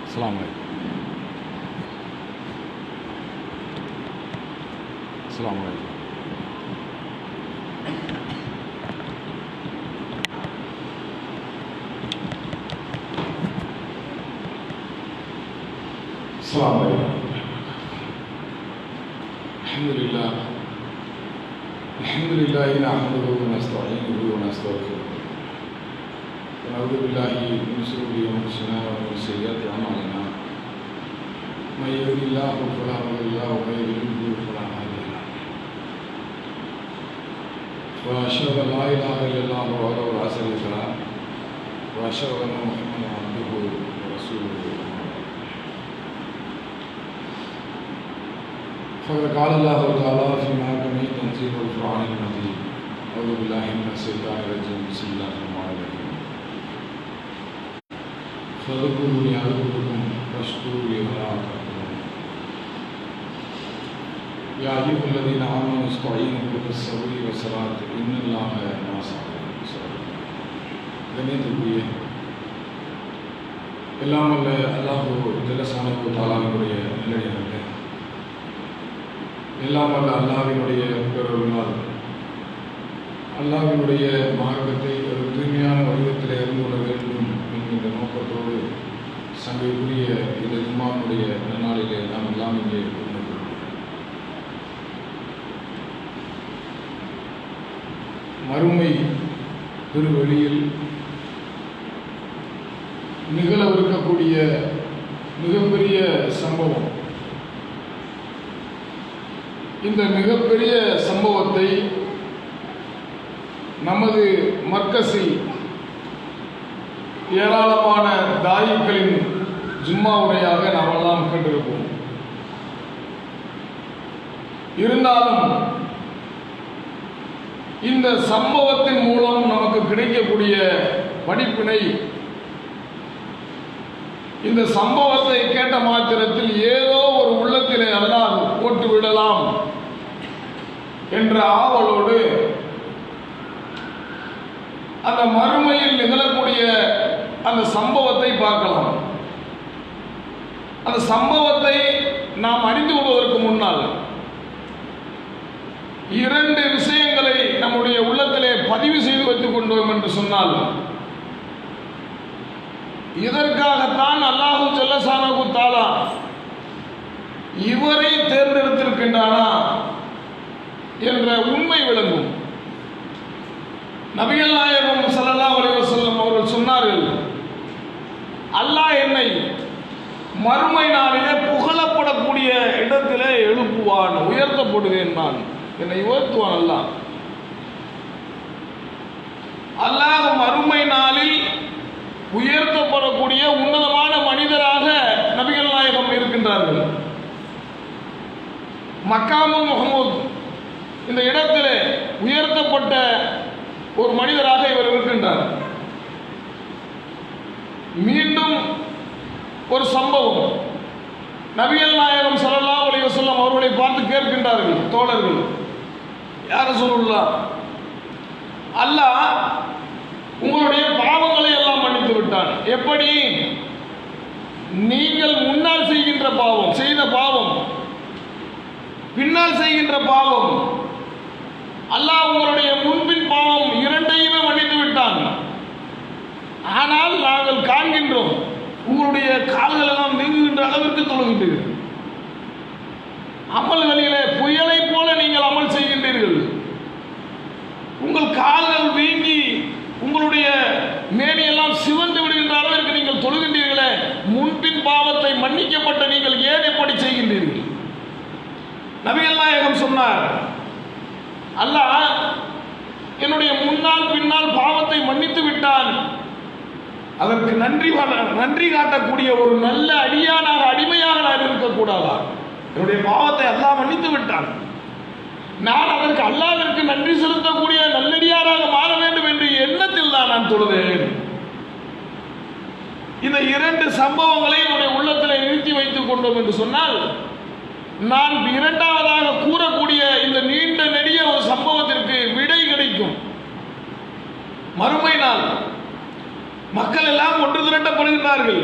அஸ்ஸலாமு அலைக்கும். அஸ்ஸலாமு அலைக்கும். அஸ்ஸலாமு அலைக்கும். அல்ஹம்துலில்லாஹி நஹ்மதுஹு வ நஸ்தஈனுஹு வ நஸ்தக்ஃபிருஹு வ நஊது பில்லாஹி மின் ஷுரூரி அன்ஃபுஸினா வ மின் ஸய்யிஆத்தி அஅமாலினா மை யஹ்திஹில்லாஹு ஃபலா முضில்ல லஹு வ மை யுضلل ஃபலா ஹாதிய லஹு வ அஷ்ஹது அல்லா இலாஹா இல்லல்லாஹு வஹ்தஹு லா ஷரீக லஹு வ அஷ்ஹது அன்ன முஹம்மதன் அப்துஹு வ ரசூலுஹு. فقد قال الله تعالى في محكمه تنزيل القرآن المجيد أعوذ بالله من الشيطان الرجيم بسم الله الرحمن الرحيم فاذكروني أذكركم واشكروا لي ولا تكفرون يا أيها الذين آمنوا استعينوا بالصبر والصلاة إن الله مع الصابرين. கண்ணியத்திற்குரிய எல்லாம் வல்ல அல்லாஹ் ஜல்லஷானஹு தஆலாவினுடைய நல்லடியார்களே, எல்லாம் வல்ல அல்லாஹ்வினுடைய பெருநாள் அல்லாஹ்வினுடைய மார்க்கத்தை ஒரு தூய்மையான வடிவத்தில் அறிந்து கொள்ள வேண்டும் என்கின்ற நோக்கத்தோடு சங்கைக்குரிய இந்த ஜும்மாவுடைய நன்னாளிலே நாம் எல்லாம் இங்கே கொண்டிருக்கிறோம். மறுமை பெருவெளியில் நிகழவிருக்கக்கூடிய மிகப்பெரிய சம்பவம். இந்த மிகப்பெரிய சம்பவத்தை நமது மர்கஸில் ஏராளமான தாயிகளின் ஜும்மா உரையாக நாம் எல்லாம் கேட்டிருப்போம். இருந்தாலும் இந்த சம்பவத்தின் மூலம் நமக்கு கிடைக்கக்கூடிய படிப்பினை, இந்த சம்பவத்தை கேட்ட மாத்திரத்தில் ஏதோ ஒரு உள்ளத்திலே அல்லாஹ் போட்டு விடலாம் என்ற ஆவலோடு அந்த மறுமையில் நிகழக்கூடிய அந்த சம்பவத்தை பார்க்கலாம். அந்த சம்பவத்தை நாம் அறிந்து கொள்வதற்கு முன்னால் இரண்டு விஷயங்களை நம்முடைய உள்ளத்திலே பதிவு செய்து வைத்துக் கொண்டோம் என்று சொன்னால், இதற்காகத்தான் அல்லாஹு ஜல்லஷானஹு தஆலா இவரை தேர்ந்தெடுத்திருக்கின்றானா என்ற உண்மை விளங்கும். நபிகள் நாயகம் ஸல்லல்லாஹு அலைஹி வஸல்லம் அவர்கள் சொன்னார்கள், அல்லாஹ் என்னை மறுமை நாளிலே புகழப்படக்கூடிய இடத்திலே எழுப்புவான், உயர்த்தப்படுவேன், நான் என்னை உயர்த்துவான். அல்லாஹ் மறுமை நாளில் உயர்த்தப்படக்கூடிய உன்னதமான மனிதராக நபிகள் நாயகம் இருக்கின்றார்கள். மக்காமுல் முஹம்மது இந்த இடத்திலே உயர்த்தப்பட்ட ஒரு மனிதராக இவர் இருக்கின்றார். மீண்டும் ஒரு சம்பவம், நபிகள் நாயகம் ஸல்லல்லாஹு அலைஹி வஸல்லம் அவர்களை பார்த்து கேட்கின்றார்கள், தோழர்கள், யா ரசூலுல்லாஹ், அல்லாஹ் உங்களுடைய பாவங்களை எல்லாம் மன்னித்து விட்டான். எப்படி? நீங்கள் முன்னால் செய்கின்ற பாவம், செய்த பாவம், பின்னால் செய்கின்ற பாவம், அல்லாஹ் உங்களுடைய முன்பின் பாவம் இரண்டையுமே மன்னித்து விட்டான். ஆனால் நாங்கள் காண்கின்றோம், உங்களுடைய கால்கள் எல்லாம் நீங்குகின்ற அளவிற்கு தொழுகின்றீர்கள். அமல்களிலே புயலை போல நீங்கள் அமல் செய்கின்றீர்கள். உங்கள் கால்கள் வீங்கி உங்களுடைய மேனியெல்லாம் சிவந்து விடுகின்ற அளவிற்கு நீங்கள் தொழுகின்றீர்களே, முன்பின் பாவத்தை மன்னிக்கப்பட்ட நீங்கள் ஏன் எப்படி செய்கின்றீர்கள்? நபிகள் நாயகம் சொன்னார், அல்லாஹ் என்னுடைய முன்னால் பின்னால் பாவத்தை மன்னித்து விட்டான், அதற்கு நன்றி காட்டக்கூடிய ஒரு நல்ல அடியானாக, அடிமையாக நான் இருக்கக்கூடாதா? என்னுடைய பாவத்தை அல்லாஹ் மன்னித்து விட்டான், நான் அதற்கு அல்லாஹ்விற்கு நன்றி செலுத்தக்கூடிய நல்லடியாராக மாற வேண்டும் என்ற எண்ணத்தில் தான் நான் தொழுதேன். இந்த இரண்டு சம்பவங்களை என்னுடைய உள்ளத்தில் நிறுத்தி வைத்துக் கொண்டோம் என்று சொன்னால், நான் இரண்டாவதாக கூறக்கூடிய இந்த நீண்ட நெடிய ஒரு சம்பவத்திற்கு விடை கிடைக்கும். மறுமை நாள் மக்கள் எல்லாம் ஒன்று திரட்டப்படுகிறார்கள்.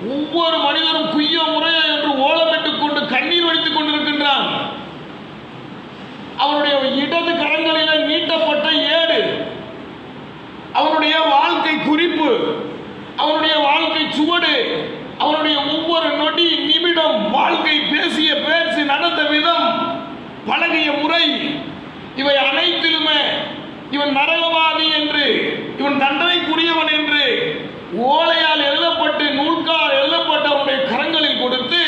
ஒவ்வொரு மனிதரும் குய்ய முறையா என்று ஓலமிட்டுக் கொண்டு கண்ணீர் வடித்துக் கொண்டிருக்கின்றான். அவனுடைய இடது கரங்களிலே நீட்டப்பட்ட ஏடு, அவனுடைய வாழ்க்கை குறிப்பு, அவனுடைய வாழ்க்கை சுவடு, அவனுடைய ஒவ்வொரு நொடி நிமிடம் வாழ்க்கை, பேசிய பேச்சு, நடந்த விதம், பழகிய முறை, இவை அனைத்திலுமே இவன் நரகவாதி என்று, இவன் தண்டனைக்குரியவன் என்று ஓலையால் எழுதப்பட்டு நூல்கால் எழுதப்பட்ட அவனுடைய கரங்களில் கொடுத்து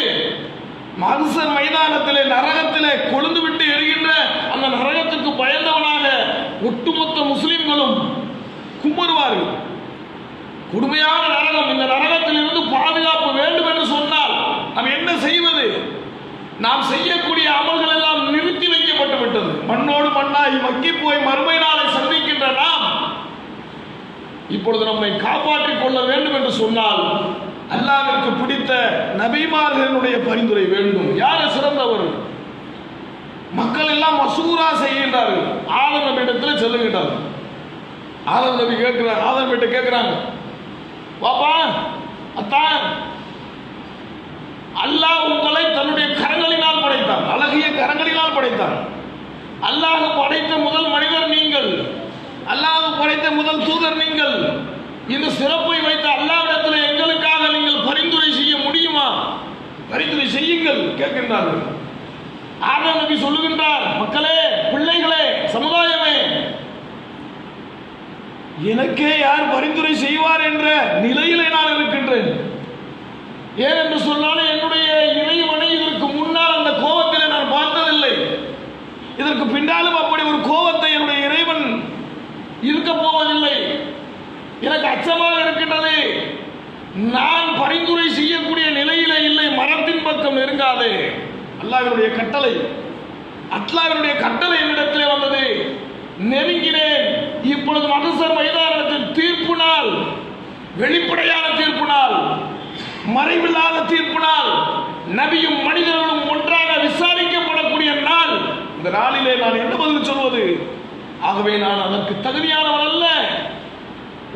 மகசர் மைதானத்திலே நரகத்திலே கொழுந்து விட்டு எரிகின்ற அந்த நரகத்துக்கு பயந்தவனாக ஒட்டுமொத்த முஸ்லிம்களும் கும்பிடுவார்கள். கொடுமையான நரகம். இந்த நரகத்தில் இருந்து பாதுகாப்பு வேண்டும் என்று சொன்னால் நாம் என்ன செய்வது? நாம் செய்யக்கூடிய அமல்கள் எல்லாம் நிறுத்தி வைக்கப்பட்டு விட்டது. மண்ணோடு மண்ணாய் மக்கி போய் மறுமை நாளை சந்திக்கின்ற நாம் இப்பொழுது நம்மை காப்பாற்றிக் கொள்ள வேண்டும் என்று சொன்னால் அல்லாஹ்விற்கு பிடித்த நபிமார்களுடைய பரிந்துரை வேண்டும். யாரு சிறந்தவர்? மக்கள் எல்லாம் மசூரா செய்கின்றார்கள். ஆதம் நபியிடத்தில் செல்லுகின்றார்கள். ஆதம் நபி கேட்கிறார், ஆதம் கிட்ட கேட்கிறாங்க, பாப்பா அத்தான், அல்லாஹ் உங்களை தன்னுடைய கரங்களினால் படைத்தான், அழகிய கரங்களினால் படைத்தான். அல்லாஹ் படைத்த முதல் மனிதர் நீங்கள், அல்லாஹ் படைத்த முதல் தூதர் நீங்கள். இந்த சிறப்பை வைத்த அல்லாஹ்விடத்தில் எங்களுக்காக நீங்கள் பரிந்துரை செய்ய முடியுமா? பரிந்துரை செய்யுங்கள் கேட்கின்றார்கள். ஆதம் நபி சொல்லுகின்றார், மக்களே, பிள்ளைகளே, சமுதாயமே, எனக்கே யார் பரிந்துரை செய்வார் என்ற நிலையிலே நான் இருக்கின்றேன். ஏனென்று சொன்னால் என்னுடைய இறைவனை இதற்கு முன்னால் அந்த கோபத்திலே நான் பார்த்ததில்லை. இதற்கு பின்னாலும் அப்படி ஒரு கோபத்தை என்னுடைய இறைவன் இருக்க போவதில்லை. எனக்கு அச்சமாக இருக்கின்றது. நான் பரிந்துரை செய்யக்கூடிய நிலையிலே இல்லை. மரத்தின் பக்கம் நெருங்காதே. அல்லாஹ்வினுடைய கட்டளை, அல்லாஹ்வினுடைய கட்டளை என்னிடத்திலே வந்தது. நெருங்கினேன். இப்பொழுது மகசர் மைதானத்தில் தீர்ப்பு நாள், வெளிப்படையான தீர்ப்பு நாள், மறைவில்லாத தீர்ப்பு நாள், நபியும் மனிதர்களும் ஒன்றாக விசாரிக்கப்படக்கூடிய நாள். இந்த நாளிலே நான் என்ன பதில் சொல்வது? ஆகவே நான் அதற்கு தகுதியானவன் அல்ல.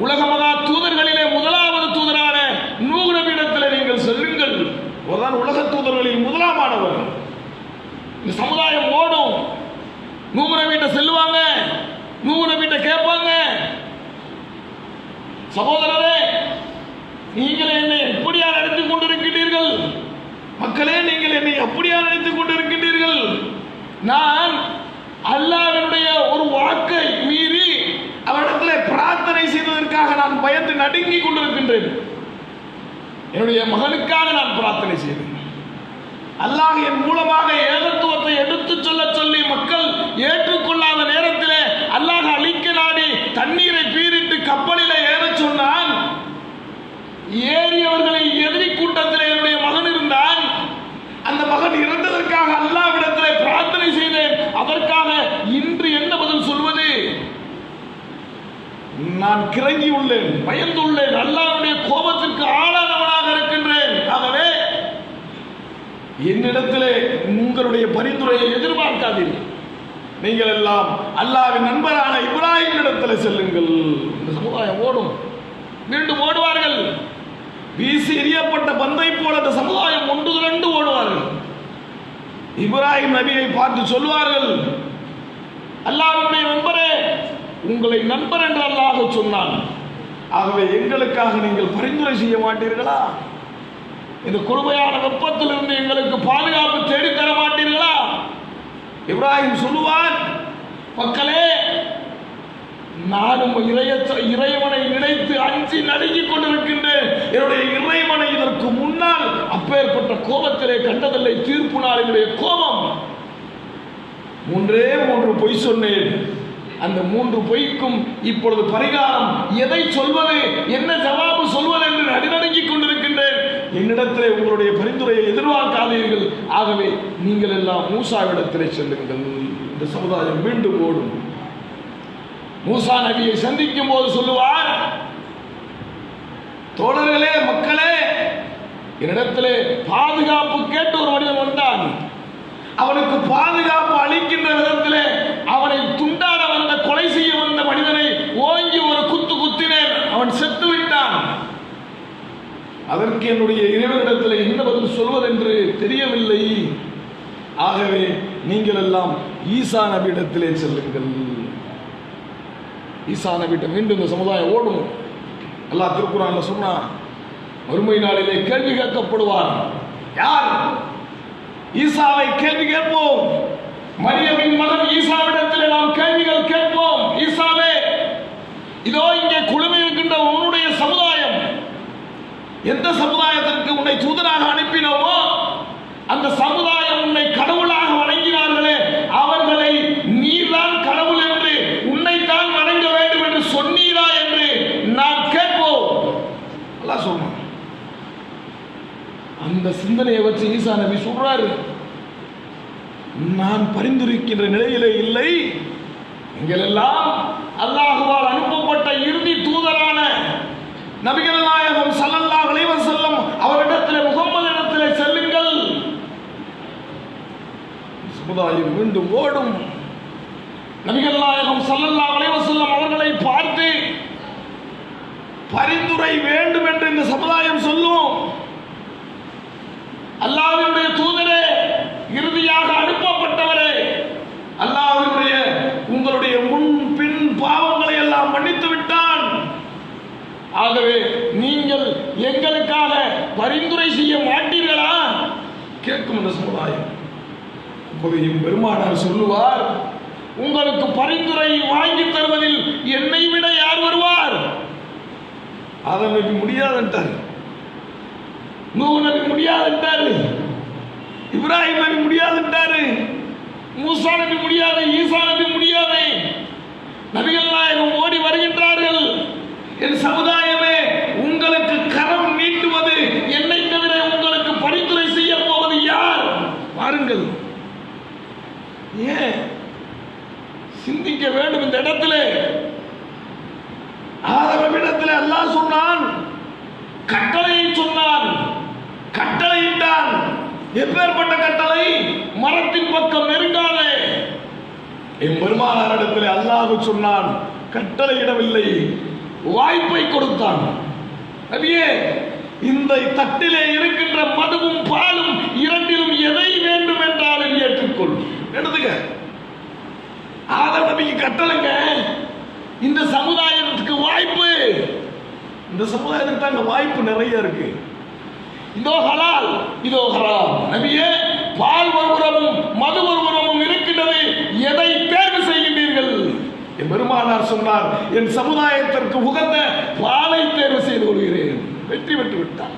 உலக மகா தூதர்களிலே முதலாவது தூதரான நூஹ் நபியிடத்தில் நீங்கள் செல்லுங்கள். அவர்தான் உலக தூதர்களில் முதலாமானவர். இந்த சமுதாயம் ஓடும். நூஹ் நபியிட்ட செல்லுவாங்க, நூஹ் நபியிட்ட கேட்பாங்க, சகோதரரே, நீங்கள் என்னை எப்படியா நினைத்துக் கொண்டிருக்கின்றீர்கள்? மக்களே, நீங்கள் என்னை எப்படியா நினைத்துக் கொண்டிருக்கின்றீர்கள்? நான் அல்லாஹ்வினுடைய ஒரு வாக்கை மீறி அவரிடத்தில் பிரார்த்தனை செய்வதற்காக நான் பயந்து நடுங்கிக் கொண்டிருக்கின்றேன். என்னுடைய மகனுக்காக நான் பிரார்த்தனை செய்தேன். அல்லாஹ் என் மூலமாக ஏகத்துவத்தை எடுத்துச் சொல்ல சொல்லி மக்கள் ஏற்றுக்கொள்ளாத நேரத்திலே அல்லாஹ் அழிக்க நாடி தண்ணீரை பீரிட்டு கப்பலில் ஏறச் சொன்னான். ஏறியவர்களை எதிரி கூட்டத்தில் என்னுடைய மகன் இருந்தான். அந்த மகன் இறந்ததற்காக அல்லாஹ்விடத்தில் பிரார்த்தனை செய்தேன். அதற்காக இன்று என்ன பதில் சொல்வது? நான் கிறங்கி உள்ளேன், பயந்துள்ளேன், அல்லாஹ்வுடைய கோபத்திற்கு ஆளானவனாக இருக்கின்றேன். ஆகவே என்னிடத்திலே உங்களுடைய பரிந்துரையை எதிர்பார்க்காதீர்கள். நீங்கள் எல்லாம் அல்லாஹ்வின் நண்பரான இப்ராஹிம் இடத்தில் செல்லுங்கள். இந்த சமுதாயம் ஓடும், மீண்டும் ஓடுவார்கள். வீசி எறியப்பட்ட பந்தை போல அந்த சமுதாயம் ஒன்று திரண்டு ஓடுவார்கள். இப்ராஹிம் நபியை பார்த்து சொல்வார்கள், அல்லாஹ்வுடைய நண்பரே, உங்களை நண்பர் என்று அல்லாஹ் சொன்னான். ஆகவே எங்களுக்காக நீங்கள் பரிந்துரை செய்ய மாட்டீர்களா? இந்த கொடுமையான வெப்பத்தில் இருந்து எங்களுக்கு பாதுகாப்பு தேடித்தர மாட்டீர்களா? இப்ராஹிம் சொல்லுவார், மக்களே, நானும் இறைவனை நினைத்து அஞ்சி நடுங்கிக் கொண்டிருக்கின்றேன். என்னுடைய இறைவனை இதற்கு முன்னால் அப்பேற்பட்ட கோபத்திலே கண்டதில்லை. தீர்ப்பு நாளினுடைய கோபம். 3 பொய் சொன்னேன். அந்த 3 பொய்க்கும் இப்பொழுது பரிகாரம் எதை சொல்வது, என்ன ஜவாபு சொல்வது என்று நடுநடுங்கிக் கொண்டிருக்கின்றேன். என்னிடத்திலே உங்களுடைய பரிந்துரையை எதிர்பார்க்காதீர்கள். ஆகவே நீங்கள் எல்லாம் மூசாவிடத்திலே செல்லுங்கள். இந்த சமுதாயம் மீண்டும் ஓடும். மூசா நபியை சந்திக்கும் போது சொல்லுவார், தோழர்களே, மக்களே, என்னிடத்திலே பாதுகாப்பு கேட்டு ஒரு மனிதன் வந்தான். அவனுக்கு பாதுகாப்பு அளிக்கின்ற விதத்திலே அவனை துண்டாட வந்த, கொலை செய்ய வந்த மனிதனை ஓங்கி ஒரு குத்து குத்தினேன். அவன் செத்து விட்டான். அதற்கு என்னுடைய இறைவனிடத்தில் என்ன பதில் சொல்வதென்று தெரியவில்லை. ஆகவே நீங்கள் எல்லாம் ஈசா நபியிடத்திலே செல்லுங்கள். ஈசா நபியிட்ட மீண்டும் இந்த சமுதாயம் ஓடும். அல்லாஹ் திருக்குர்ஆன்ல சொன்னா, மறுமை நாளிலே கேள்வி கேட்கப்படுவார். யார்? ஈசாவை கேள்வி கேட்போம். மரியமின் மகன் ஈசாவிடத்தில் நாம் கேள்விகள் கேட்போம். ஈசாவே, இதோ இங்கே குழுமி இருக்கின்ற உன்னுடைய சமுதாயம், எந்த சமுதாயத்திற்கு உன்னை தூதராக அனுப்பினோமோ அந்த சமுதாயம் உன்னை கடவுளாக வணங்கினார்களே, அவர்களை நீதான் கடவுள் என்று, உன்னைத்தான் வணங்க வேண்டும் என்று சொன்னீரா என்று நாம் கேட்போம். அல்லாஹ் சொன்னான். அந்த சிந்தனையை வச்சு ஈசா நபி சொல்றாரு, நான் பரிந்துரைக்கின்ற நிலையிலே இல்லை. எங்கள் எல்லாம் அல்லாஹ்வால் அனுப்பப்பட்ட இறுதி தூதரான நபிகள் நாயகம் ஸல்லல்லாஹு அலைஹி வஸல்லம் அவரிடத்திலே, முகம்மது இடத்திலே செல்லுங்கள். சமுதாயம் மீண்டும் ஓடும். நபிகள் நாயகம் ஸல்லல்லாஹு அலைஹி வஸல்லம் அவர்களை பார்த்து பரிந்துரை வேண்டும் என்று இந்த சமுதாயம் சொல்லும். அல்லாஹ்வுடைய தூதரே, இறுதியாக அனுப்பப்பட்டவரே, அல்லாஹ்வுடைய உங்களுடைய முன் பின் பாவங்களை எல்லாம் மன்னித்து விட்டான். ஆகவே நீங்கள் எங்களுக்காக பரிந்துரை செய்ய மாட்டீர்களா? கேட்கும் இந்த சமுதாயம். பெருமானார் சொல்லுவார், உங்களுக்கு பரிந்துரை வாங்கி தருவதில் என்னை விட யார் வருவார்? ஆதம் நபி முடியாதுன்றார், நூஹ் நபி முடியாதுன்றாரு, இப்ராஹிம் நபி முடியாதுன்றாரு, மூசா நபி முடியாது, ஈசா நபி முடியாது. நபிகள் நாயகம் ஓடி வருகின்றார்கள். என் சமுதாயமே, உங்களுக்கு கரம் நீட்டுவது என்னை தவிர உங்களுக்கு பரிந்துரை செய்ய போவது யார்? பாருங்கள், ஏன் சிந்திக்க வேண்டும். இந்த இடத்துல ஆதமிடத்தில் அல்லாஹ் சொன்னான், கட்டளையை சொன்னான், கட்டளையிட்டான். எப்பேற்பட்ட கட்டளை? மரத்தின் பக்கம் நெருங்காதே. என் பெருமானாரிடத்தில் அல்லாஹ் சொன்னான், கட்டளையிடவில்லை, வாய்ப்பை கொடுத்தான். நபியே, இந்த தட்டிலே இருக்கின்ற மதுவும் பாலும் இரண்டிலும் எதை வேண்டும் என்றாலும் ஏற்றுக்கொள். எடுத்துக்க. ஆதம் நபிக்கு கட்டளைங்க. இந்த சமுதாயத்துக்கு வாய்ப்பு, இந்த சமுதாயத்துக்கு தாங்க வாய்ப்பு நிறைய இருக்கு. இதோ ஹலால், இதோ ஹராம். நபியே, பால் ஒருபுறமும் மது ஒருபுறமும் இருக்கின்றது, எதை தேர்வு செய்கின்றீர்கள்? என் பெருமானார் சொன்னார், என் சமுதாயத்திற்கு உகந்த பாலை தேர்வு செய்து கொள்கிறேன். வெற்றி பெற்று விட்டார்.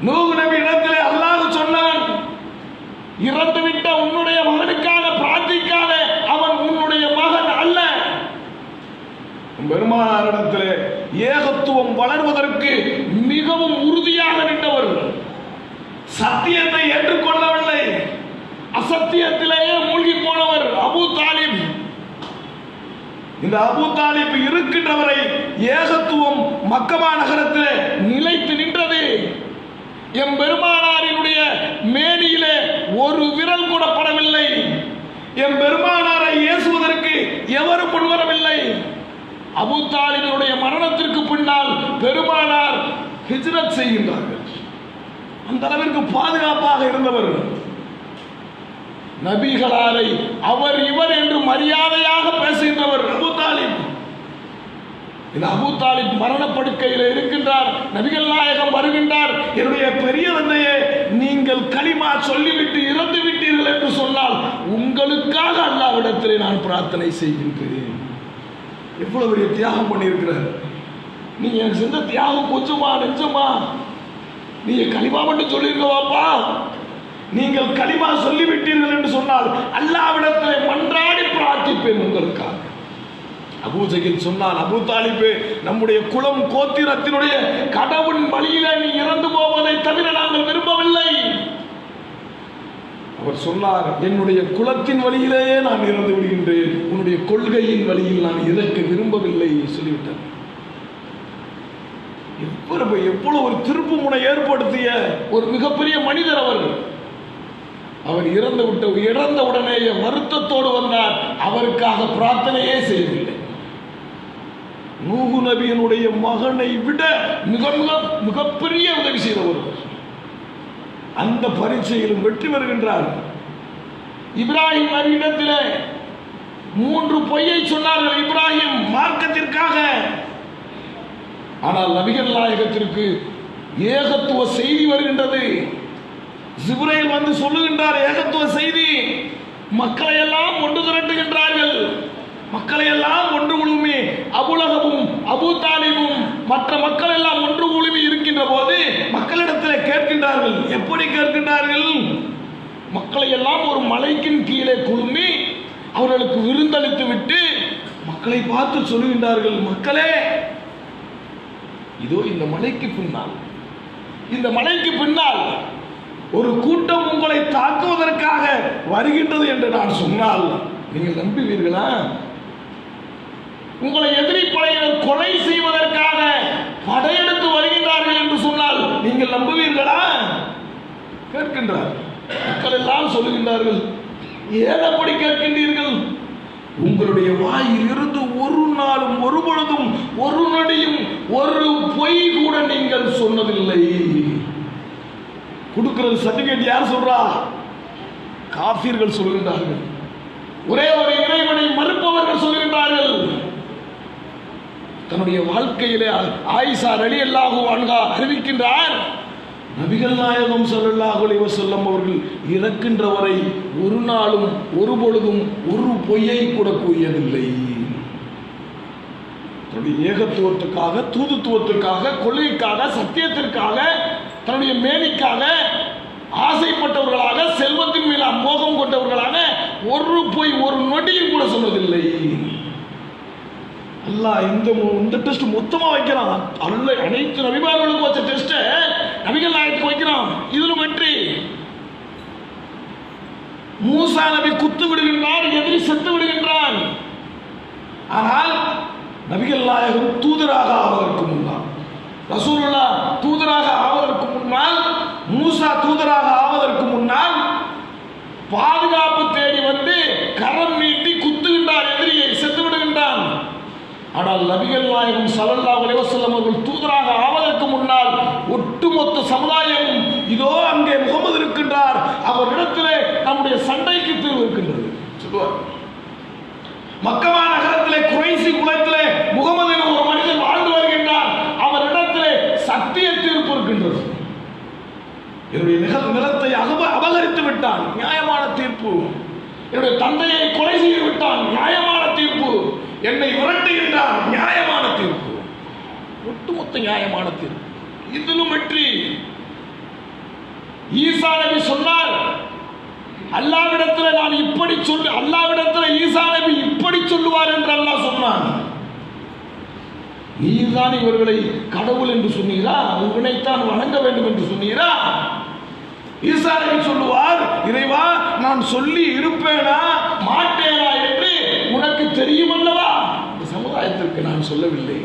நூஹ் நபி இடத்திலே அல்லாஹ் சொன்னான், இறந்துவிட்ட உன்னுடைய மகனுக்காக பிரார்த்திக்காத, அவன் உன்னுடைய மகன் அல்ல. பெருமானாரிடத்திலே ஏகத்துவம் வளர்வதற்கு மிகவும் உறுதியாக நின்றவர். சத்தியத்தை ஏற்றுக்கொள்ளவில்லை, அசத்தியத்திலேயே மூழ்கி போனவர் அபூ தாலிப். இந்த அபூ தாலிப் இருக்கின்றவரை ஏகத்துவம் மக்கமா நகரத்திலே நிலைத்து நின்றது. எம் பெருமானாரினுடைய மேனியிலே ஒரு விரல் கூட படவில்லை. எம் பெருமானாரை ஏசுவதற்கு எவரும் முன்வரவில்லை. அபூ தாலிபினுடைய மரணத்திற்கு பின்னால் பெருமானார் ஹிஜ்ரத் செய்கின்றார்கள். அந்த அளவிற்கு பாதுகாப்பாக இருந்தவர். நபிகளாரை அவர் இவர் என்று மரியாதையாக பேசுகின்றவர் அபூ தாலிப். இந்த அபூ தாலிப் மரணப்படுக்கையில் இருக்கின்றார். நபிகள் நாயகம் வருகின்றார். என்னுடைய பெரிய தந்தையே, நீங்கள் கலிமா சொல்லிவிட்டு இறந்து விட்டீர்கள் என்று சொன்னால் உங்களுக்காக அல்லாஹ்விடத்திலே நான் பிரார்த்தனை செய்கின்றேன். எவ்வளவு பெரிய தியாகம் பண்ணியிருக்கிறார். நீங்க எனக்கு செஞ்ச தியாகம் கொஞ்சமா நெஞ்சமா? நீங்க கலிமா மட்டும் சொல்லியிருக்கவாப்பா. நீங்கள் கலிமா சொல்லிவிட்டீர்கள் என்று சொன்னால் அல்லாஹ்விடத்திலே மன்றாடி பிரார்த்திப்பேன் உங்களுக்காக. அபூ ஜஹல் சொன்னான், அபூ தாலிபே, நம்முடைய குலம் கோத்திரத்தினுடைய கடவுள் வழியிலே நீ இறந்து போவதை தவிர நாங்கள் விரும்பவில்லை. அவர் சொன்னார், என்னுடைய குலத்தின் வழியிலேயே நான் இறந்து விடுகின்றேன், உன்னுடைய கொள்கையின் வழியில் நான் இறக்க விரும்பவில்லை சொல்லிவிட்டார். எவ்வளவு ஒரு திருப்பு முனை ஏற்படுத்திய ஒரு மிகப்பெரிய மனிதர் அவர். அவர் இறந்த உடனேயே வருத்தத்தோடு வந்தார். அவருக்காக பிரார்த்தனையே செய்யவில்லை. நூஹு நபியினுடைய மகனை விட மிக மிக மிகப்பெரிய உதவி செய்த ஒருவர். அந்த பரீட்சையிலும் வெற்றி பெறுகின்றார். இப்ராஹிம் நபியிடத்திலே 3 பொய்யை சொன்னார்கள் இப்ராஹிம் மார்க்கத்திற்காக. ஆனால் நபிகள் நாயகத்திற்கு ஏகத்துவ செய்தி வருகின்றது. ஜிப்ரீல் வந்து சொல்லுகின்றார் ஏகத்துவ செய்தி. மக்களை எல்லாம் ஒன்று திரட்டுகின்றார்கள். மக்களை எல்லாம் ஒன்று குழுமி அபுலகபும் அபு தாலிபும் மற்ற மக்கள் எல்லாம் ஒன்று குழுமி இருக்கின்ற போது மக்களிடத்தில் கேட்கின்றார்கள். எப்படி கேட்கின்றார்கள்? மக்களை எல்லாம் ஒரு மலைக்கின் கீழே குழுமி அவர்களுக்கு விருந்தளித்து விட்டு மக்களை பார்த்து சொல்லுகின்றார்கள், மக்களே, இதோ இந்த மலைக்கு பின்னால் ஒரு கூட்டம் உங்களை தாக்குவதற்காக வருகின்றது என்று நான் சொன்னால் நீங்கள் நம்புவீர்களா? உங்களை எதிரி படையினர் கொலை செய்வதற்காக படையெடுத்து வருகின்றார்கள் என்று சொன்னால் நீங்கள் நம்புவீர்களா? கேட்கின்றார். மக்கள் எல்லாம் சொல்லுகின்றார்கள், ஏன் அப்படி கேட்கின்றீர்கள்? உங்களுடைய வாயில் இருந்து ஒரு நாளும் ஒரு பொழுதும் ஒரு நொடியும் ஒரு பொய் கூட நீங்கள் சொன்னதில்லை. கொடுக்கிறது சர்டிபிகேட் யார் சொல்றா? காஃபிர்கள் சொல்கின்றார்கள். ஒரே ஒரு இறைவனை மறுப்பவர்கள் சொல்கின்றார்கள். தன்னுடைய வாழ்க்கையிலே ஆயிஷா ரலியல்லாஹு அன்ஹா அறிவிக்கின்றார், நபிகள் நாயகம் ஸல்லல்லாஹு அலைஹி வஸல்லம் அவர்கள் இறக்கின்ற வரை ஒரு நாளும் ஒரு பொழுதும் ஒரு பொய்யை கூட கூறியதில்லை. தன்னுடைய ஏகத்துவத்துக்காக, தூதுத்துவத்துக்காக, கொள்கைக்காக, சத்தியத்திற்காக, தன்னுடைய மேனிக்காக ஆசைப்பட்டவர்களாக, செல்வத்தின் மேல் அமோகம் கொண்டவர்களாக ஒரு பொய் ஒரு நொடியும் கூட சொன்னதில்லை. அல்லாஹ் இந்த டெஸ்ட் மொத்தமா வைக்கிறான். அனைத்து நபிமார்களுக்கும் வச்ச டெஸ்ட் நபிகள் நாயகத்துக்கு வைக்கிறான். இதிலும் வெற்றி. மூசா நபி குத்து விடுகின்றார், எதிரி செத்து விடுகின்றான். ஆனால் நபிகள் நாயகம் தூதராக ஆவதற்கு முன்னால், ரசூலுல்லாஹ் தூதராக ஆவதற்கு முன்னால், மூசா தூதராக ஆவதற்கு முன்னால் பாதுகாப்பு தேடி வந்து கரம் நீட்டி குத்துகின்றார், எதிரியை செத்து விடுகின்றான். ஆனால் நபிகள் நாயகம் ஸல்லல்லாஹு அலைஹி வஸல்லம் அவர்கள் தூதராக ஆவதற்கு முன்னால் ஒட்டுமொத்த சமுதாயமும் இதோ அங்கே முகமது இருக்கின்றார், அவரிடத்திலே நம்முடைய சண்டைக்கு தீர்வு இருக்கின்றது சொல்லுவார். மக்கமா நகரத்திலே குறைசி குலத்திலே முகமது என்ற ஒரு மனிதன் வாழ்ந்து வருகின்றார், அவரிடத்திலே சத்திய தீர்ப்பு இருக்கின்றது. என்னுடைய நிலத்தை அபகரித்து விட்டான், நியாயமான தீர்ப்பு. என்னுடைய தந்தையை கொலை செய்து விட்டான், நியாயமான தீர்ப்பு. என்னை விரட்டுகின்றான், நியாயமான தீர்ப்பு. ஒட்டுமொத்த நியாயமான தீர்ப்பு. இதிலும் வெற்றி. ஈசா நபி சொன்னார், அல்லாஹ்விடத்தில் நான் இப்படி சொல்லு, அல்லாஹ்விடத்தில் ஈசா நபி இப்படி சொல்லுவார் என்று அல்லாஹ் சொன்னான். நீதான் இவர்களை கடவுள் என்று சொன்னீரா, உன்னைத்தான் வணங்க வேண்டும் என்று சொன்னீரா? ஈசா நபி சொல்லுவார், இறைவா, நான் சொல்லி இருப்பேனா மாட்டேனா என்று உனக்கு தெரியும் அல்லவா? இந்த சமுதாயத்திற்கு நான் சொல்லவில்லை.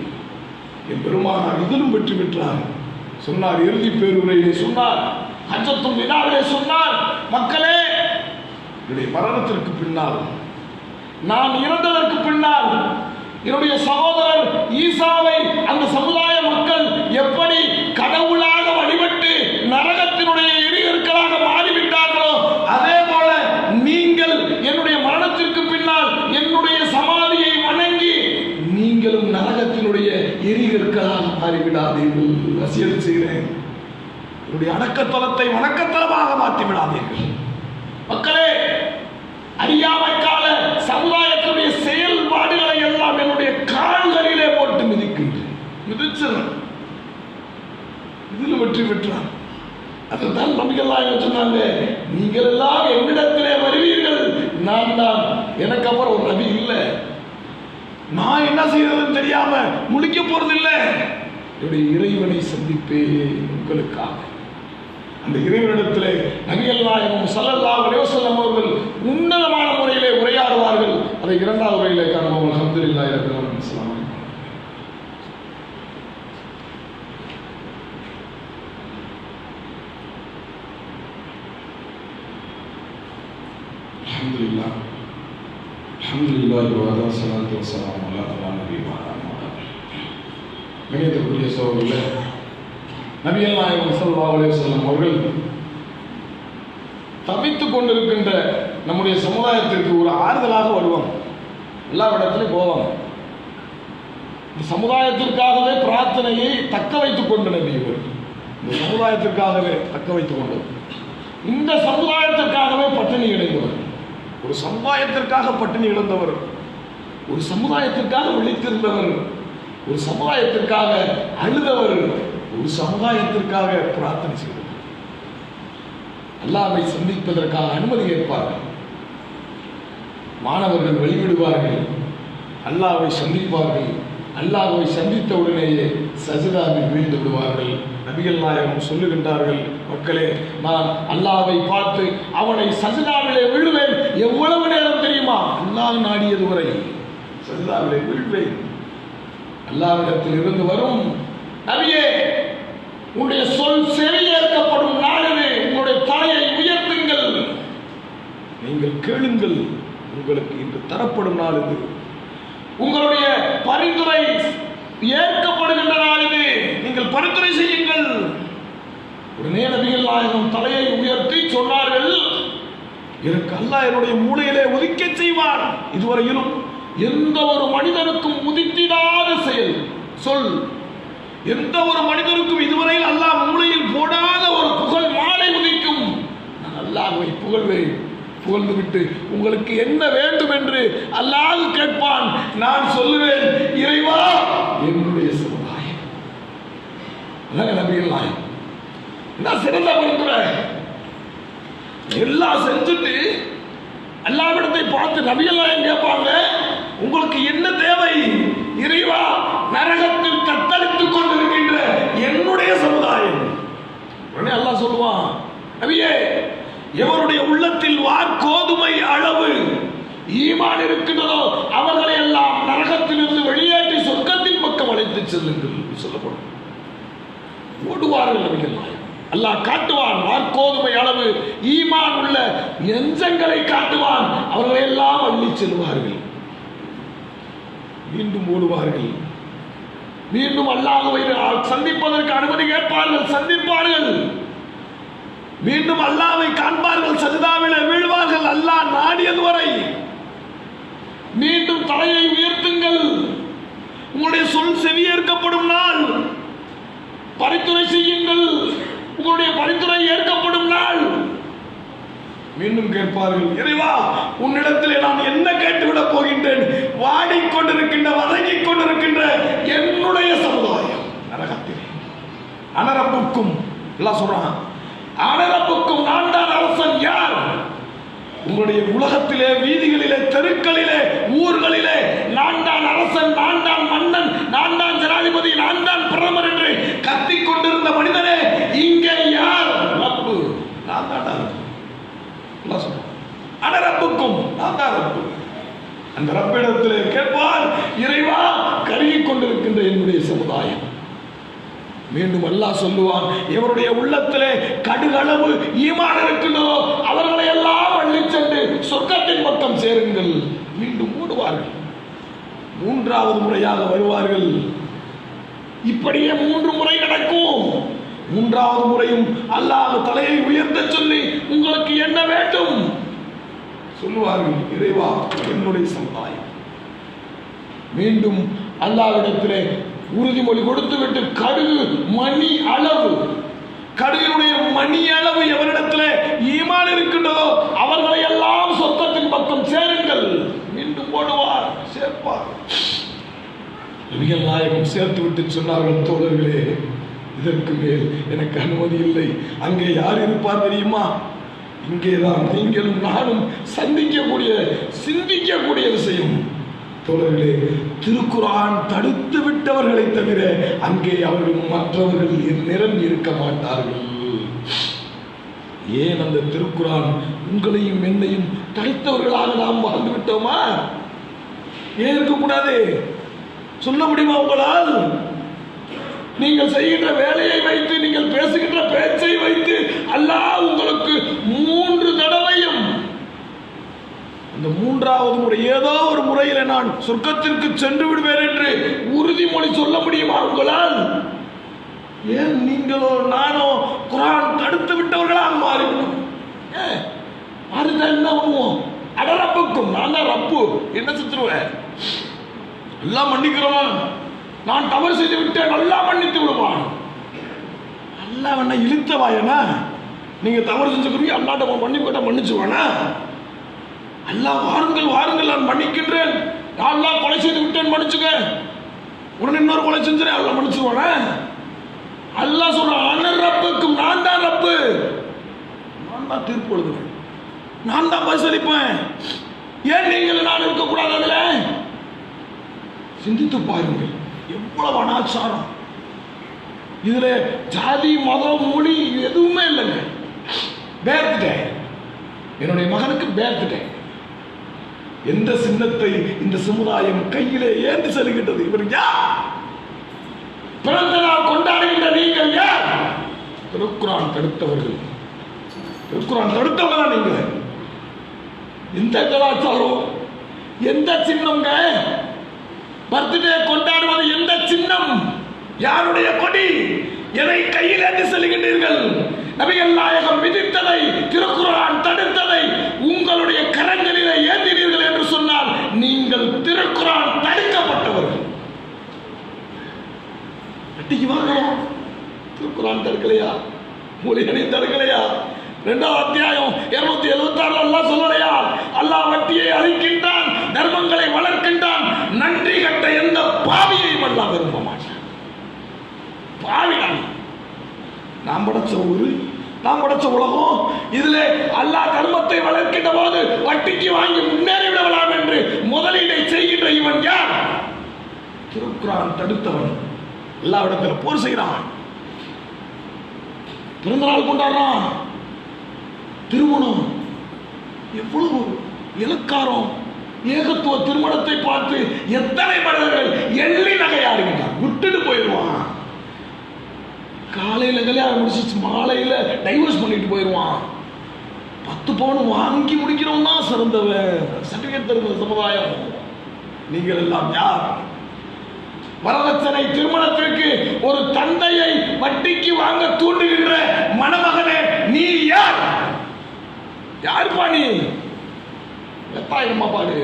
என் பெருமானார் இதிலும் வெற்றி பெற்றார். சொன்னார், இறுதி பேருரையிலே சொன்னார், ஹஜ்ஜத்துல் விதாவிலே சொன்னார், மக்களே, என்னுடைய மரணத்திற்கு பின்னால், நான் இறந்ததற்கு பின்னால் என்னுடைய சகோதரர் ஈசாவை அந்த சமுதாய மக்கள் எப்படி கடவுளாக வழிபட்டு நரகத்தினுடைய எரிகற்களாக மாறிவிட்டார்களோ அதே போல நீங்கள் என்னுடைய மரணத்திற்கு பின்னால் என்னுடைய சமாதியை வணங்கி நீங்களும் நரகத்தினுடைய எரிகற்களாக மாறிவிடாதீர்கள். வசியத்து செய்கிறேன், என்னுடைய அடக்கத்தலத்தை வணக்கத்தலமாக மாற்றி விடாதீர்கள். மக்களே, அறியாமை கால சமுதாயத்துடைய செயல்பாடுகளை எல்லாம் என்னுடைய கால்களிலே போட்டு மிதிக்கின்றேன். மிதிச்சல் இதில் வெற்றி பெற்றான். அதுதான் நபிகள் நாயகம் சொன்னாங்க, நீங்கள் எல்லாம் என்னிடத்திலே வருவீர்கள், நான் தான், எனக்கு அப்புறம் ஒரு நபி இல்லை, நான் என்ன செய்யறதுன்னு தெரியாம முழிக்க போறது இல்லை, என்னுடைய இறைவனை சந்திப்பேன் உங்களுக்காக. அந்த இறைவனிடத்திலே நபிகள் நாயகம் ஸல்லல்லாஹு அலைஹி வஸல்லம் அவர்கள் உன்னதமான முறையிலே உரையாடுவார்கள். அதை இரண்டாவது உரையிலே காணுவோம். அல்ஹம்துலில்லாஹி ரப்பில் ஆலமீன். அஸ்ஸலாமு அலைக்கும். அல்ஹம்துலில்லாஹ் அல்ஹம்துலில்லாஹி வ ஸலாத்து வ ஸலாமு அலா நபியினா முஹம்மத். கணியத்திற்குரிய சகோதரர்களே, நபிகள் நாயகம் ஸல்லல்லாஹு அலைஹி வஸல்லம் அவர்கள் தவித்துக் கொண்டிருக்கின்ற நம்முடைய சமுதாயத்திற்கு ஒரு ஆறுதலாக வருவாங்க. எல்லா இடத்துலையும் போவாங்க. இந்த சமுதாயத்திற்காகவே பிரார்த்தனையை தக்க வைத்துக் கொண்ட நபி இவர். இந்த சமுதாயத்திற்காகவே தக்க வைத்துக் கொண்டவர். இந்த சமுதாயத்திற்காகவே பட்டினி இழந்தவர். ஒரு சமுதாயத்திற்காக பட்டினி இழந்தவர், ஒரு சமுதாயத்திற்காக விழித்திருந்தவர், ஒரு சமுதாயத்திற்காக அழுதவர், ஒரு சமுதாயத்திற்காக பிரார்த்தனை செய்தவர். அல்லாஹ்வை சந்திப்பதற்காக அனுமதி கேட்பார்கள். மாணவர்கள் வெளிவிடுவார்கள், அல்லாஹ்வை சந்திப்பார்கள். அல்லாஹ்வை சந்தித்த உடனேயே சஜிதாவில் வீழ்ந்து விடுவார்கள். நபிகள் நாயகம் சொல்லுகின்றார்கள், மக்களே, நான் அல்லாஹ்வை பார்த்து அவனை சஜிதாவிலே விழுவேன். எவ்வளவு நேரம் தெரியுமா? அல்லாஹ் நாடியது வரை சஜிதாவிலே விழுவேன். அல்லாஹ்விடத்தில் இருந்து வரும், நபியே, உன்னுடைய சொல் செவியேற்கப்படும் நாளிலே உங்களுடைய தலையை உயர்த்துங்கள், நீங்கள் கேளுங்கள், உங்களுக்கு இன்று தரப்படும் நாள் இது. உங்களுடைய பரிந்துரை ஏற்கப்படுகின்ற நாள் இது, நீங்கள் பரிந்துரை செய்யுங்கள். உடனே நபிகள் நாயகம் தலையை உயர்த்தி சொன்னார்கள், எனக்கு அல்லாஹ் என்னுடைய மூளையிலே உதிக்க செய்வான். இதுவரையிலும் எந்த ஒரு மனிதனுக்கும் உதித்திடாத செயல் சொல், எந்த ஒரு மனிதனுக்கும் இதுவரையில் அல்லாஹ் மூளையில் போடாத ஒரு புகழ் மாலை உதிக்கும். நான் அல்லாஹ்வை புகழ்வேன். புகழ்ந்து விட்டு உங்களுக்கு என்ன வேண்டும் என்று அல்லாஹ் கேட்பான். நான் சொல்லுவேன், இறைவா, என்னுடைய சமுதாயம். நபிகள் நாயகம் என்ன சிறந்த பரிந்துரை. எல்லாம் செஞ்சுட்டு அல்லாஹ்விடத்தை பார்த்து நபிகள் நாயகம் கேட்பாங்க, உங்களுக்கு என்ன தேவை? இறைவா, நரகத்தில் தத்தளித்துக் கொண்டிருக்கின்ற என்னுடைய சமுதாயம். உடனே அல்லாஹ் சொல்லுவான், நபியே, எவருடைய உள்ளத்தில் வார்கோதுமை அளவு ஈமான் இருக்கின்றதோ அவர்களை எல்லாம் நரகத்திலிருந்து வெளியேற்றி சொர்க்கத்தின் பக்கம் அழைத்து செல்லுங்கள் சொல்லப்படும். ஓடுவார்கள் நபிகள் நாயகம். அல்லாஹ் காட்டுவான் வார்கோதுமை அளவு ஈமான் உள்ள நெஞ்சங்களை காட்டுவான். அவர்களை எல்லாம் அள்ளி செல்வார்கள். மீண்டும் ஓடுவார்கள். மீண்டும் அல்லாஹ்வை சந்திப்பதற்கு அனுமதி கேட்பார்கள், சந்திப்பார்கள். மீண்டும் அல்லாஹ்வை காண்பார்கள், சஜிதாவிலே வீழ்வார்கள். அல்லாஹ் நாடியது வரை மீண்டும் தலையை உயர்த்துங்கள், உங்களுடைய சொல் செவியேற்கப்படும் நாள். பரிந்துரை செய்யுங்கள், உங்களுடைய பரிந்துரை ஏற்கப்படும் நாள். மீண்டும் கேட்பார்கள், இறைவா, உன்னிடத்திலே நான் என்ன கேட்டுவிடப் போகின்றேன்? வாடிக்கொண்டிருக்கின்ற, வதங்கிக் கொண்டிருக்கின்ற என்னுடைய சமுதாயம் நரகத்திலே. அனரப்புக்கும் எல்லாம் சொல்றான், அனரப்புக்கும் நான் தான் அரசன். யார்? உங்களுடைய உலகத்திலே, வீதிகளிலே, தெருக்களிலே, ஊர்களிலே நான் தான் அரசன், நான் தான் மன்னன், நான் தான் ஜனாதிபதி, நான் தான் பிரதமர் என்று கத்திக் கொண்டிருந்த மனிதனே, இங்கே யார்? ரப்பு. நான் தான் அனரப்புக்கும் நான் தான் ரப்பு. அந்த ரப்பிடத்திலே கேட்பார், இறைவா, கருகிக் கொண்டிருக்கின்ற என்னுடைய சமுதாயம். மீண்டும் அல்லாஹ் சொல்லுவான், எவருடைய உள்ளத்திலே கடுகளவு ஈமான் இருக்கின்றதோ அவர்களை எல்லாம் அள்ளி சென்று சொர்க்கத்தின் பக்கம் சேருங்கள். மீண்டும் ஓடுவார்கள். மூன்றாவது முறையாக வருவார்கள். இப்படியே 3 முறை நடக்கும். மூன்றாவது முறையும் அல்லாஹ் தலையை உயர்த்த சொல்லி, உங்களுக்கு என்ன வேண்டும்? சொல்லுவார்கள், இறைவா, என்னுடைய சமுதாயம். மீண்டும் அல்லாஹ்விடத்திலே உறுதிமொழி கொடுத்து விட்டு, கடுகு மணி அளவு, கடுகினுடைய மணி அளவு எவரிடத்தில் ஈமான் இருக்கின்றதோ அவர்களை எல்லாம் சொர்க்கத்தின் பக்கம் சேருங்கள். மீண்டும் ஓடுவார், சேர்ப்பார். நபிகள் நாயகம் சேர்த்து விட்டு சொன்னார்கள், தோழர்களே, இதற்கு மேல் எனக்கு அனுமதி இல்லை. அங்கே யார் இருப்பார் தெரியுமா? இங்கேதான் நீங்களும் நானும் சிந்திக்கக்கூடிய விஷயம். தோழர்களே, திருக்குர்ஆன் தடுத்து விட்டவர்களை தவிர அங்கே அவர்கள் மற்றவர்கள் நிரம்பி இருக்க மாட்டார்கள். ஏன் அந்த திருக்குர்ஆன் உங்களையும் என்னையும் தடுத்தவர்களாக நாம் வாழ்ந்து விட்டோமா? ஏன் இருக்கக்கூடாது? சொல்ல முடியுமா உங்களால்? நீங்கள் செய்கின்ற வேலையை வைத்து, நீங்கள் பேசுகின்ற பேச்சை வைத்து அல்லாஹ் உங்களுக்கு 3 தடவையும், அந்த 3வது முறை ஏதோ ஒரு முறையில் நான் சொர்க்கத்திற்கு சென்று விடுவேன் என்று உறுதிமொழி சொல்ல முடியுமா உங்களால்? நீங்களோ நானோ குர்ஆன் தடுத்து விட்டவர்களாக மாறிவிடும். மாறிட்டா என்ன பண்ணுவோம்? அடரப்புக்கும் நான் தான் ரப்பு, என்ன செத்துருவேன்? எல்லாம் மன்னிக்கிறவன், நான் தவறு செய்து விட்டேன், நல்லா மன்னித்து விடுவான். அல்லா வேணா இழுத்தவாயனா? நீங்க தவறு செஞ்சுக்கிறீங்க, அல்லாட்ட மன்னிப்பு மன்னிச்சுவானா? அல்லா வாருங்கள் வாருங்கள் நான் மன்னிக்கின்றேன், அல்லா கொலை செய்து விட்டேன் மன்னிச்சுக்க, உடனே இன்னொரு கொலை செஞ்சுறேன், அல்லா மன்னிச்சுவானா? அல்லா சொல்றான், அனர் ரப்புக்கும் நான் தான் ரப்பு, நான் தான் தீர்ப்பு எழுதுவேன், நான் தான் பரிசளிப்பேன். ஏன் நீங்கள் நான் இருக்கக்கூடாது? அதுல சிந்தித்து பாருங்கள், எவ்வளவு அனாச்சாரம். இதுல ஜாதி மதம் மொழி எதுவுமே இல்லைங்க. பேர்த்டே, என்னுடைய மகனுக்கு பேர்த்டே, எந்த சின்னத்தை இந்த சமுதாயம் கையிலே ஏந்தி செல்கின்றது? இவர் யார்? பிறந்த நாள் கொண்டாடுகின்ற நீங்கள் யார்? திருக்குர்ஆன் தடுத்தவர்கள். திருக்குர்ஆன் தடுத்தவங்க தான் நீங்க. எந்த கலாச்சாரம், எந்த சின்னங்க? பர்த்டே கொண்டாடுவது எந்த சின்னம்? யாருடைய கொடி? எதை கையில் ஏந்தி செல்கின்றீர்கள்? நபிகள் நாயகம் விதித்ததை, திருக்குர்ஆன் தடுத்ததை உங்களுடைய கரங்களிலே ஏந்தினீர்கள் என்று சொன்னால் நீங்கள் திருக்குர்ஆன் தடுக்கப்பட்டவர்கள். அட்டிக்கு வாங்கலாம். திருக்குர்ஆன் தடுக்கலையா? மூலிகனை தடுக்கலையா? 2ஆம் அத்தியாயம் 276 அல்லாஹ் சொல்லலையா? அல்லாஹ் வட்டியை அழிக்கின்றான், தர்மங்களை வளர்க்கின்றான், நன்றி கட்ட எந்த பாவியையும் அல்லாஹ் விரும்ப மாட்டான். பாவிதான். நாம் படைச்ச ஊரு, நாம் படைச்ச உலகம், இதுல அல்லாஹ் தர்மத்தை வளர்க்கின்ற போது வட்டிக்கு வாங்கி முன்னேறி விடலாம் என்று முதலீடை செய்கின்ற இவன் யார்? திருக்குர்ஆன் தடுத்தவன். எல்லா இடத்துல போர் செய்கிறான், பிறந்த நாள் கொண்டாடுறான், திருமணம் எவ்வளவு இலக்காரம். ஏகத்துவ திருமணத்தை பார்த்து எத்தனை மனிதர்கள் எள்ளி நகையாடுகின்றார். விட்டுட்டு போயிடுவான். காலையில கல்யாணம் முடிச்சு மாலையில டைவர்ஸ் பண்ணிட்டு போயிடுவான். 10 பவுன் வாங்கி முடிக்கிறவன் தான் சிறந்தவன். சர்டிபிகேட் தருகிற சமுதாயம். நீங்கள் எல்லாம் யார்? வரதட்சணை திருமணத்திற்கு ஒரு தந்தையை வட்டிக்கு வாங்க தூண்டுகின்ற மணமகனே நீ யார்? யாருப்பா நீ? எத்தாயிரமா பாடு.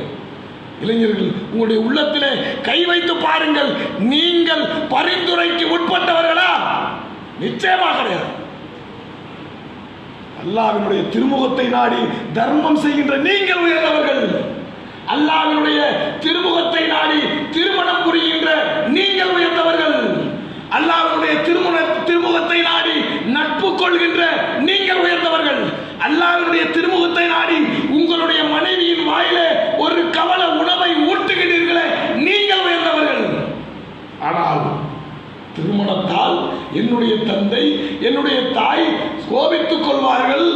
இளைஞர்கள் உங்களுடைய உள்ளத்திலே கை வைத்து பாருங்கள். நீங்கள் பரிந்துரைக்கு உட்பட்டவர்களா? நிச்சயமாக கிடையாது. அல்லாஹ்வினுடைய திருமுகத்தை நாடி தர்மம் செய்கின்ற நீங்கள் உயர்ந்தவர்கள். அல்லாஹ்வினுடைய திருமுகத்தை நாடி திருமணம் புரிகின்ற நீங்கள் உயர்ந்தவர்கள். அல்லாஹ்வுடைய திருமுகத்தை நாடி நட்பு கொள்கின்ற நீங்கள் உயர்ந்தவர்கள். அல்லாஹ்வுடைய திருமுகத்தை நாடி உங்களுடைய மனைவியின் வாயிலே ஒரு கவல உணவை ஊட்டுகிறீர்களே நீங்கள் உயர்ந்தவர்கள். ஆனால் திருமணத்தால் என்னுடைய தந்தை என்னுடைய தாய் கோபித்துக் கொள்வார்கள்,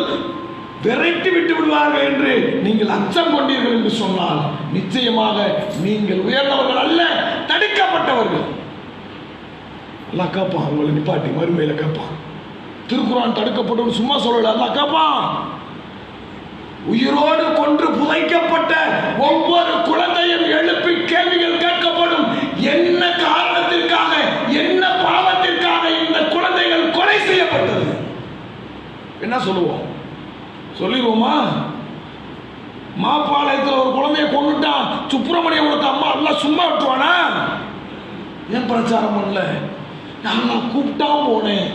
விரட்டி விட்டு விடுவார்கள் என்று நீங்கள் அச்சம் கொண்டீர்கள் என்று சொன்னால் நிச்சயமாக நீங்கள் உயர்ந்தவர்கள் அல்ல, தடுக்கப்பட்டவர்கள். அல்லாஹ் கேட்பான். உங்களை நிப்பாட்டி மறுமையில கேட்பான். திருக்குர்ஆன் தடுக்கப்பட்டவன் சும்மா சொல்லல, அல்லாஹ் கேட்பான். உயிரோடு கொன்று புதைக்கப்பட்ட ஒவ்வொரு குழந்தையும் எழுப்பி கேள்விகள் கேட்கப்படும். என்ன காரணத்திற்காக, என்ன பாவத்திற்காக இந்த குழந்தைகள் கொலை செய்யப்பட்டது? என்ன சொல்லுவோம்? சொல்லிடுவோமா? மாப்பாளையத்தில் ஒரு குழந்தைய கொண்டுட்டான் சுப்பிரமணியம் அம்மா, எல்லாம் சும்மா விட்டுவானா? ஏன் பிரச்சாரம் பண்ணல? நான் கூப்பிட்டான் போனேன்,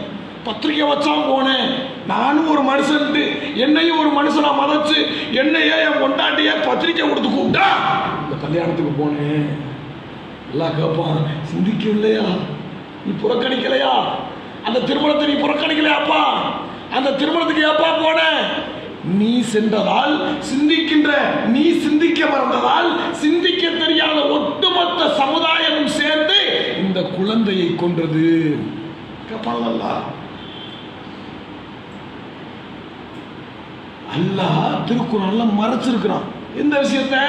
பத்திரிக்கை வச்சான் போனேன். நானும் ஒரு மனுஷன், என்னையும் ஒரு மனுஷனா மதிச்சு என்னையே என் கொண்டாட்டிய பத்திரிக்கை கொடுத்து கூப்பிட்டா இந்த கல்யாணத்துக்கு போனேன். எல்லாம் கேட்பான். சிந்திக்கலையா? நீ புறக்கணிக்கலையா? அந்த திருமணத்தை நீ புறக்கணிக்கலையாப்பா? அந்த திருமணத்துக்கு ஏப்பா போன? நீ சென்றதால் சிந்திக்கின்ற நீ சிந்திக்க மறந்ததால் சிந்திக்க தெரியாத ஒட்டுமொத்த சமுதாயமும் சேர்ந்து இந்த குழந்தையை கொன்றது. அல்லாஹ் திருக்குர்ஆன்ல மறைச்சிருக்கிறான் இந்த விஷயத்தை.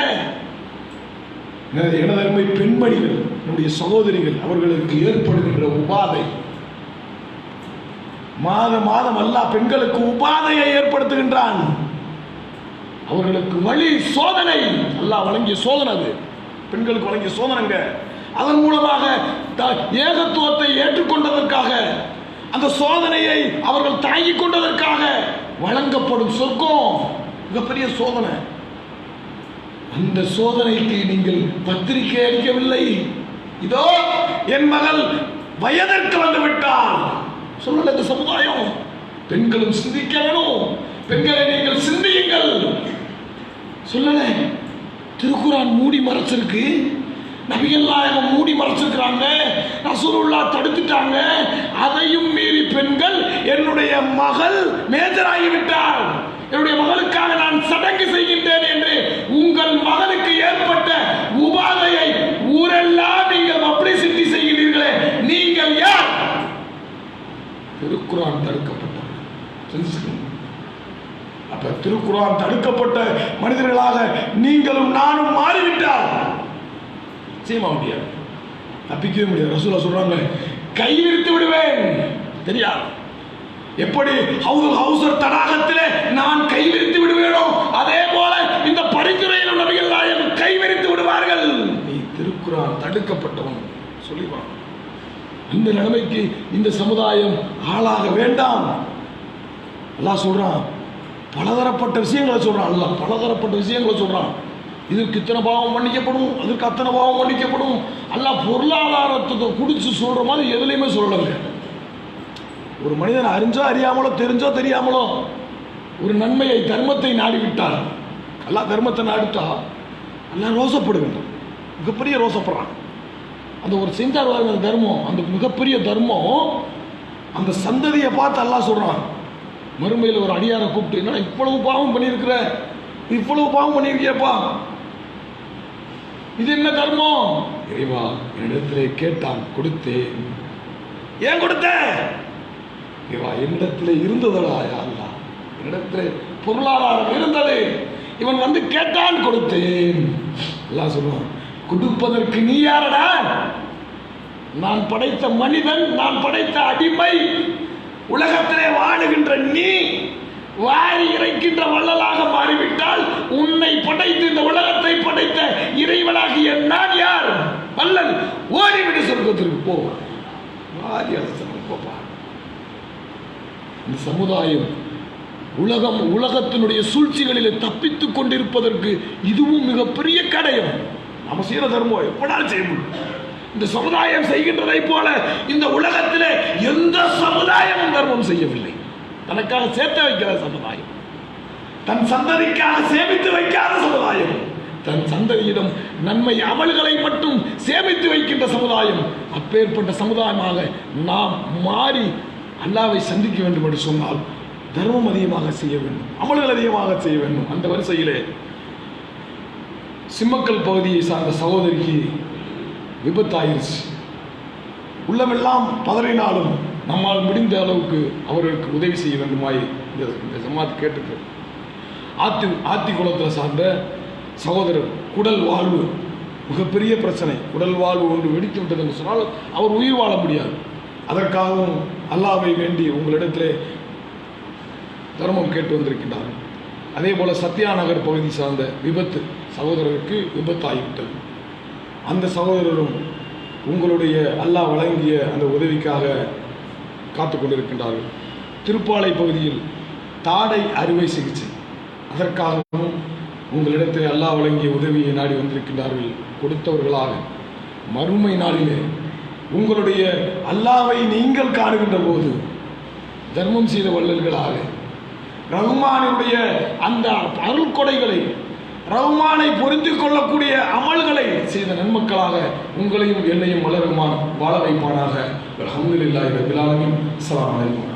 எனது அருமை பெண்மணிகள், நம்முடைய சகோதரிகள், அவர்களுக்கு ஏற்படுகின்ற உபாதை, மாதம் மாதம் அல்லாஹ் பெண்களுக்கு உபாதையை ஏற்படுத்துகின்றான். அவர்களுக்கு வழி சோதனை, அல்லாஹ் வழங்கிய சோதனை, அது பெண்களுக்கு வழங்கிய சோதனைங்க. அதன் மூலமாக ஏகத்துவத்தை ஏற்றுக்கொண்டதற்காக அந்த சோதனையை அவர்கள் தாங்கிக் கொண்டதற்காக வழங்கப்படும் சொர்க்கம் மிகப்பெரிய சோதனை. அந்த சோதனைக்கு நீங்கள் பத்திரிகை அளிக்கவில்லை. இதோ என் மகள் வயதிற்கு வந்து விட்டால் சொல்லல. இந்த சமுதாயம் பெண்களும் சிந்திக்க வேணும். பெண்களை நீங்கள் சிந்தியுங்கள் சொல்லல. திருக்குரான் மூடி மறைச்சிருக்கு, நபிகள் நாயகம் மூடி மறைச்சிருக்கிறாங்க, ரசூலுல்லாஹ் தடுத்துட்டாங்க. அதையும் மீறி பெண்கள் என்னுடைய மகள் மேஜராகிவிட்டார், என்னுடைய மகளுக்காக நான் சடங்கு செய்கின்றேன் என்று உங்கள் மகளுக்கு ஏற்பட்ட உபாதையை ஊரெல்லாம் நீங்கள் பப்ளிசிட்டி செய்கிறீர்களே, நீங்கள் யார்? திருக்குரான் தடுக்கப்பட்டார். அப்ப திருக்குரான் தடுக்கப்பட்ட மனிதர்களாக நீங்களும் நானும் மாறிவிட்டார் செய்ய முடியாது, தப்பிக்கவே முடியாது. ரசூலுல்லாஹ் சொல்றாங்க, கைவிரித்து விடுவேன். தெரியாது எப்படி ஹவுசர் தடாகத்திலே நான் கைவிரித்து விடுவேனோ அதே போல இந்த பரிந்துரையிலும் நபிகள் நாயகம் கைவிரித்து விடுவார்கள். நீ திருக்குரான் தடுக்கப்பட்டவன் சொல்லிவான். அந்த நிலைமைக்கு இந்த சமுதாயம் ஆளாக வேண்டாம். அல்லாஹ் சொல்றான், பலதரப்பட்ட விஷயங்களை சொல்றான். அல்லாஹ் பலதரப்பட்ட விஷயங்களை சொல்றான். இதற்கு இத்தனை பாவம் மன்னிக்கப்படும், அதற்கு அத்தனை பாவம் மன்னிக்கப்படும். அல்லாஹ் பொருளாதாரத்தை குடிச்சு சொல்ற மாதிரி எதுலையுமே சொல்லலைங்க. ஒரு மனிதன் அறிஞ்சோ அறியாமலோ தெரிஞ்சோ தெரியாமலோ ஒரு நன்மையை தர்மத்தை நாடிவிட்டார். அல்லாஹ் தர்மத்தை நாடிட்டா எல்லாம் ரோசப்படுகின்றான், மிகப்பெரிய ரோசப்படுறான். அந்த ஒரு செஞ்சார் அந்த தர்மம், அந்த மிகப்பெரிய தர்மம், அந்த சந்ததியை பார்த்து அல்லாஹ் சொல்றான், மறுமையில் ஒரு அடியாரை கூப்பிட்டு, என்ன இவ்வளவு பாவம் பண்ணியிருக்கிற, இவ்வளவு பாவம் பண்ணியிருக்கியப்பா, இது என்ன தர்மம்? இறைவா என்னிடத்திலே கேட்டான், கொடுத்தேன். ஏன் கொடுத்த? இறைவா என்னிடத்திலே இருந்ததடா, அல்லாஹ் என்னிடத்திலே பொருளாதாரம் இருந்தது, இவன் வந்து கேட்டான், கொடுத்தேன். அல்லாஹ் சொல்லுவான், கொடுப்பதற்கு நீ யாரடா? நான் படைத்த மனிதன், நான் படைத்த அடிமை, உலகத்திலே வாழுகின்ற நீ வாரி இறைக்கின்ற வள்ளலாக மாறிவிட்டால் உன்னை படைத்து இந்த உலகத்தை படைத்த இறைவனாகிய நான் யார்? வள்ளல். ஓடிவிடு, சொர்க்கத்திற்கு போ. வாரி போப்பா. இந்த சமுதாயம் உலகத்தினுடைய சூழ்ச்சிகளிலே தப்பித்துக் கொண்டிருப்பதற்கு இதுவும் மிகப்பெரிய கடையம். நம்ம செய்யற தர்மம் எப்படாலும் செய்ய முடியும். இந்த சமுதாயம் செய்கின்றதை போல இந்த உலகத்திலே எந்த சமுதாயமும் தர்மம் செய்யவில்லை. தனக்காக சேர்த்து வைக்கிற சமுதாயம், தன் சந்ததிக்காக சேமித்து வைக்காத சமுதாயம், தன் சந்ததியிடம் நன்மை அமல்களை மட்டும் சேமித்து வைக்கின்ற சமுதாயம். அப்பேற்பட்ட சமுதாயமாக நாம் மாறி அல்லாஹ்வை சந்திக்க வேண்டும் என்று சொன்னால் தர்மம் அதிகமாக செய்ய வேண்டும், அமல்கள் அதிகமாக செய்ய வேண்டும். அந்த வரிசையிலே சிம்மக்கல் பகுதியை சார்ந்த சகோதரிக்கு விபத்தாயிருச்சு. உள்ளமெல்லாம் பதறினாலும் நம்மால் முடிந்த அளவுக்கு அவர்களுக்கு உதவி செய்ய வேண்டுமாய் இந்த ஜமாத் கேட்டுக்கு. ஆத்திக்குளத்தில் சார்ந்த சகோதரர் குடல் வாழ்வு மிகப்பெரிய பிரச்சனை, குடல் வாழ்வு ஒன்று வெடித்து விட்டது என்று சொன்னால் அவர் உயிர் வாழ முடியாது. அதற்காகவும் அல்லாஹ்வை வேண்டி உங்களிடத்திலே தர்மம் கேட்டு வந்திருக்கின்றார். அதே போல சத்யா நகர் பகுதி சார்ந்த விபத்து சகோதரருக்கு விபத்தாகிவிட்டது. அந்த சகோதரரும் உங்களுடைய அல்லாஹ் வழங்கிய அந்த உதவிக்காக காத்து கொண்டிருக்கின்றார்கள். திருப்பாலை பகுதியில் தாடை அறுவை சிகிச்சை, அதற்காகவும் உங்களிடத்தில் அல்லாஹ் வழங்கிய உதவியை நாடி வந்திருக்கின்றார்கள். கொடுத்தவர்களாக மறுமை நாளிலே உங்களுடைய அல்லாஹ்வை நீங்கள் காணுகின்ற போது தர்மம் செய்த வள்ளல்களாக ரஹ்மானுடைய அந்த அருள் கொடைகளை, ரஹ்மானை பொருந்தி கொள்ளக்கூடிய அமல்களை செய்த நன்மக்களாக உங்களையும் என்னையும் வளருமான் வாழ வைப்பானாக. அல்ஹம்துலில்லாஹி ரப்பில் ஆலமீன். அஸ்ஸலாமு அலைக்கும்.